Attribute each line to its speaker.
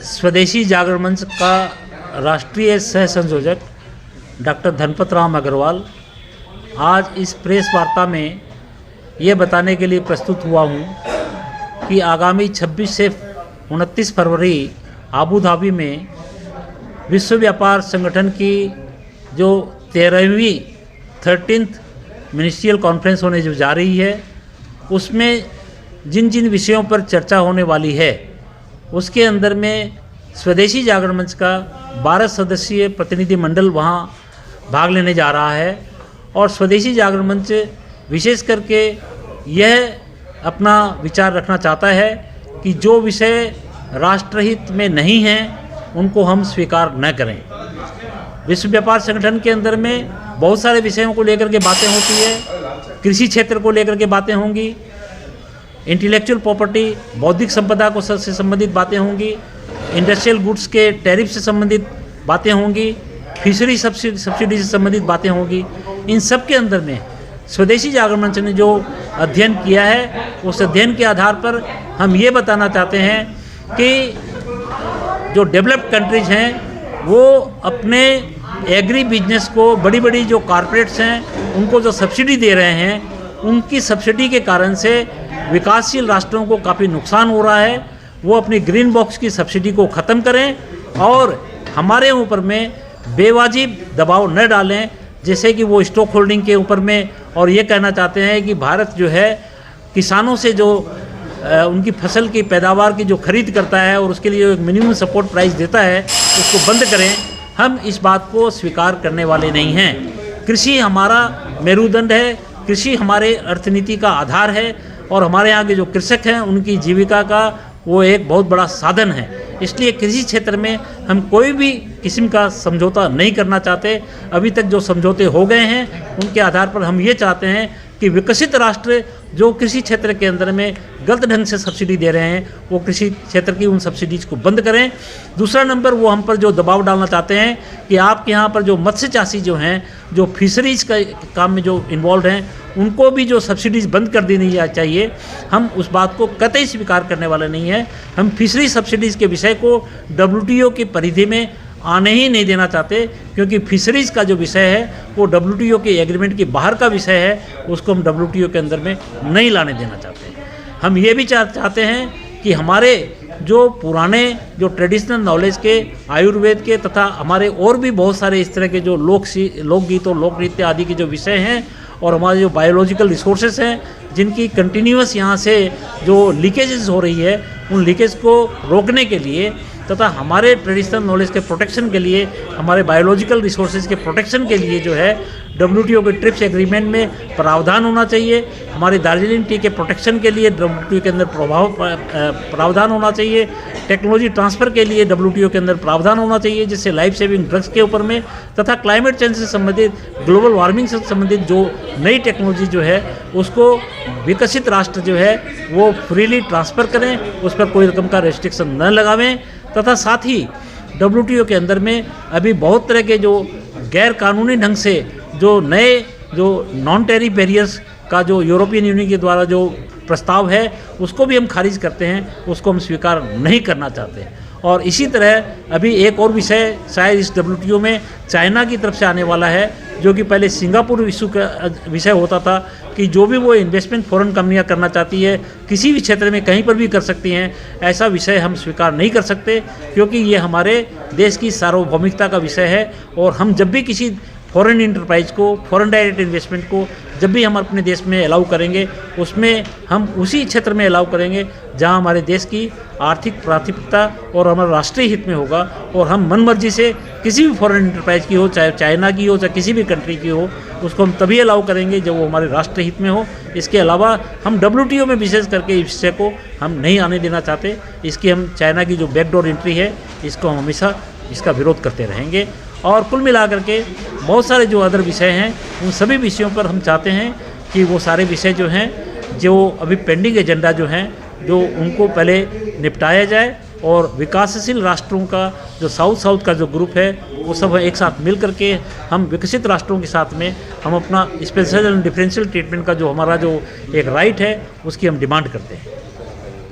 Speaker 1: स्वदेशी जागरण मंच का राष्ट्रीय सह संयोजक डॉक्टर धनपत राम अग्रवाल आज इस प्रेस वार्ता में ये बताने के लिए प्रस्तुत हुआ हूँ कि आगामी 26 से 29 फरवरी आबू धाबी में विश्व व्यापार संगठन की जो 13वीं मिनिस्ट्रियल कॉन्फ्रेंस होने जो जा रही है, उसमें जिन जिन विषयों पर चर्चा होने वाली है उसके अंदर में स्वदेशी जागरण मंच का 12 सदस्यीय प्रतिनिधि मंडल वहाँ भाग लेने जा रहा है। और स्वदेशी जागरण मंच विशेष करके यह अपना विचार रखना चाहता है कि जो विषय राष्ट्रहित में नहीं हैं उनको हम स्वीकार न करें। विश्व व्यापार संगठन के अंदर में बहुत सारे विषयों को लेकर के बातें होती है। कृषि क्षेत्र को लेकर के बातें होंगी, इंटेलेक्चुअल प्रॉपर्टी बौद्धिक संपदा को से संबंधित बातें होंगी, इंडस्ट्रियल गुड्स के टैरिफ से संबंधित बातें होंगी, फिशरी सब्सिडी से संबंधित बातें होंगी। इन सब के अंदर में स्वदेशी जागरण मंच ने जो अध्ययन किया है उस अध्ययन के आधार पर हम ये बताना चाहते हैं कि जो डेवलप्ड कंट्रीज हैं वो अपने एग्री बिजनेस को बड़ी बड़ी जो कॉरपोरेट्स हैं उनको जो सब्सिडी दे रहे हैं, उनकी सब्सिडी के कारण से विकासशील राष्ट्रों को काफ़ी नुकसान हो रहा है। वो अपनी ग्रीन बॉक्स की सब्सिडी को ख़त्म करें और हमारे ऊपर में बेवाजिब दबाव न डालें, जैसे कि वो स्टॉक होल्डिंग के ऊपर में। और ये कहना चाहते हैं कि भारत जो है किसानों से जो उनकी फसल की पैदावार की जो खरीद करता है और उसके लिए एक मिनिमम सपोर्ट प्राइस देता है उसको बंद करें। हम इस बात को स्वीकार करने वाले नहीं हैं। कृषि हमारा मेरुदंड है, कृषि हमारे अर्थनीति का आधार है और हमारे यहाँ के जो कृषक हैं उनकी जीविका का वो एक बहुत बड़ा साधन है। इसलिए कृषि क्षेत्र में हम कोई भी किस्म का समझौता नहीं करना चाहते। अभी तक जो समझौते हो गए हैं उनके आधार पर हम ये चाहते हैं कि विकसित राष्ट्र जो कृषि क्षेत्र के अंदर में गलत ढंग से सब्सिडी दे रहे हैं वो कृषि क्षेत्र की उन सब्सिडीज़ को बंद करें। दूसरा नंबर, वो हम पर जो दबाव डालना चाहते हैं कि आपके यहाँ पर जो मत्स्य चाषी जो हैं, जो फिशरीज़ का काम में जो इन्वॉल्व हैं, उनको भी जो सब्सिडीज़ बंद कर देनी चाहिए। हम उस बात को कतई स्वीकार करने वाले नहीं हैं। हम फिशरी सब्सिडीज़ के विषय को WTO की परिधि में आने ही नहीं देना चाहते, क्योंकि फिशरीज़ का जो विषय है वो WTO के एग्रीमेंट के बाहर का विषय है, उसको हम WTO के अंदर में नहीं लाने देना चाहते। हम ये भी चाहते हैं कि हमारे जो पुराने जो ट्रेडिशनल नॉलेज के, आयुर्वेद के तथा हमारे और भी बहुत सारे इस तरह के जो लोकगीत और लोक नृत्य आदि के जो विषय हैं और हमारे जो बायोलॉजिकल रिसोर्सेज हैं जिनकी कंटिन्यूअस यहाँ से जो लीकेजेस हो रही है, उन लीकेज को रोकने के लिए तथा हमारे ट्रेडिशनल नॉलेज के प्रोटेक्शन के लिए, हमारे बायोलॉजिकल रिसोर्सेज के प्रोटेक्शन के लिए जो है WTO के ट्रिप्स एग्रीमेंट में प्रावधान होना चाहिए। हमारे दार्जिलिंग टी के प्रोटेक्शन के लिए WTO के अंदर प्रावधान होना चाहिए। टेक्नोलॉजी ट्रांसफ़र के लिए WTO के अंदर प्रावधान होना चाहिए, जिससे लाइफ सेविंग ड्रग्स के ऊपर में तथा क्लाइमेट चेंज से संबंधित, ग्लोबल वार्मिंग से संबंधित जो नई टेक्नोलॉजी जो है उसको विकसित राष्ट्र जो है वो फ्रीली ट्रांसफ़र करें, उस पर कोई रकम का रेस्ट्रिक्शन न लगावें। तथा साथ ही WTO के अंदर में अभी बहुत तरह के जो गैर कानूनी ढंग से जो नए जो नॉन टैरिफ बैरियर्स का जो यूरोपियन यूनियन के द्वारा जो प्रस्ताव है उसको भी हम खारिज करते हैं, उसको हम स्वीकार नहीं करना चाहते। और इसी तरह अभी एक और विषय शायद इस WTO में चाइना की तरफ से आने वाला है, जो कि पहले सिंगापुर इशू का विषय होता था कि जो भी वो इन्वेस्टमेंट फॉरेन कंपनियां करना चाहती है किसी भी क्षेत्र में कहीं पर भी कर सकती हैं। ऐसा विषय हम स्वीकार नहीं कर सकते, क्योंकि ये हमारे देश की सार्वभौमिकता का विषय है। और हम जब भी किसी फॉरेन इंटरप्राइज को, फॉरेन डायरेक्ट इन्वेस्टमेंट को जब भी हम अपने देश में अलाउ करेंगे, उसमें हम उसी क्षेत्र में अलाउ करेंगे जहां हमारे देश की आर्थिक प्राथमिकता और हमारे राष्ट्रीय हित में होगा। और हम मनमर्जी से किसी भी फॉरेन इंटरप्राइज की हो, चाहे चाइना की हो, चाहे किसी भी कंट्री की हो, उसको हम तभी अलाउ करेंगे जब वो हमारे राष्ट्रीय हित में हो। इसके अलावा हम WTO में विशेष करके इस विषय को हम नहीं आने देना चाहते। इसकी हम चाइना की जो बैकडोर एंट्री है इसको हम हमेशा इसका विरोध करते रहेंगे। और कुल मिलाकर के बहुत सारे जो अदर विषय हैं उन सभी विषयों पर हम चाहते हैं कि वो सारे विषय जो हैं, जो अभी पेंडिंग एजेंडा जो हैं, जो उनको पहले निपटाया जाए और विकासशील राष्ट्रों का जो साउथ का जो ग्रुप है वो सब एक साथ मिल करके हम विकसित राष्ट्रों के साथ में हम अपना स्पेशल एंड डिफरेंशियल ट्रीटमेंट का जो हमारा जो एक राइट है उसकी हम डिमांड करते हैं।